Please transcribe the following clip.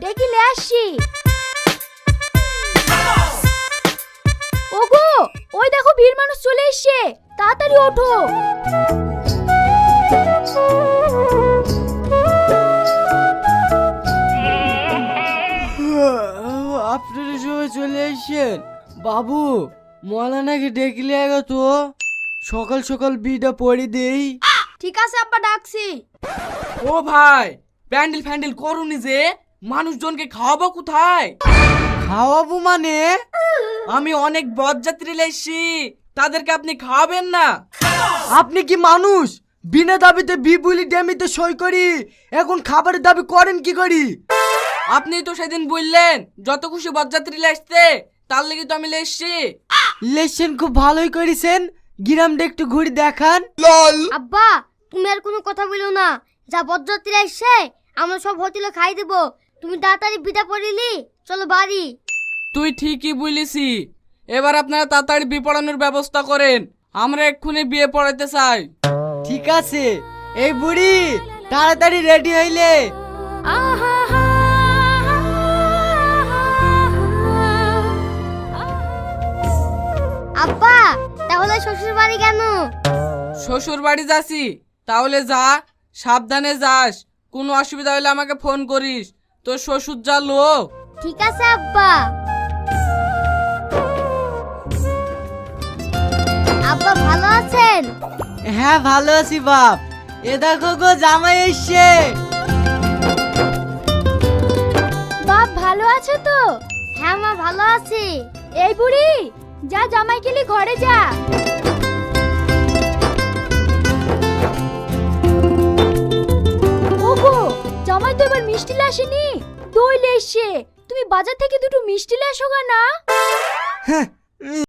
ডেকে আসছি। ওগো, ওই দেখো ভিড় মানুষ চলে এসছে, তাড়াতাড়ি ওঠো। আপনারা সবাই চলে এসেছেন। বাবু, মৌলানাকে ডেকে আগে তো, সকাল সকাল বিটা পড়ে দেই। ঠিক আছে আব্বা, ডাকছি। ও ভাই, প্যান্ডেল ফ্যান্ডেল করুনি যে, মানুষজনকে খাওয়াবো কোথায়? খাওয়াবো মানে? আমি অনেক বরযাত্রী এসেছি, তাদেরকে আপনি খাওয়াবেন না? আপনি কি মানুষ? বিনা দাবিতে বিপুলি ড্যামিতে সই করি, এখন খাবারের দাবি করেন কি করি? আপনি তো সেদিন বললেন যত খুশি বরযাত্রী আসতে, তার লেগে তো আমি এসেছি। লেসেন খুব ভালোই করেছেন, গ্রামটা একটু ঘুরে দেখান। আব্বা, তুমি আর কোনো কথা বলো না, যা বরযাত্রী আসছে আমরা সব হোটেলে খাই দেবো। তুমি তাড়াতাড়ি বিটা পড়িলি, চলো বাড়ি। তুই ঠিকই বলেছি, এবার আপনারা তাড়াতাড়ি বিয়ে পড়ানোর ব্যবস্থা করেন, আমরা এক্ষুনি বিয়ে পড়াতে চাই। ঠিক আছে, এই বুড়ি তাড়াতাড়ি রেডি হইলে। আব্বা, তাহলে শ্বশুর বাড়ি কেন? শ্বশুর বাড়ি যাচ্ছি, তাহলে যা, সাবধানে যাস, কোনো অসুবিধা হলে আমাকে ফোন করিস, তোর শ্বশুর যা লোক। ঠিক আছে আব্বা। আব্বা ভালো আছেন? হ্যাঁ ভালো আছি বাপ। এ দেখো গো জামাই এসছে। বাপ ভালো আছে তো? হ্যাঁ মা ভালো আছি। এই বুড়ি, যা জামাই কেলি ঘরে যা। ওগো, জামাই তো এবার মিষ্টি লাসেনি, দই লেসছে। তুমি বাজার থেকে দুটো মিষ্টি লেসো না।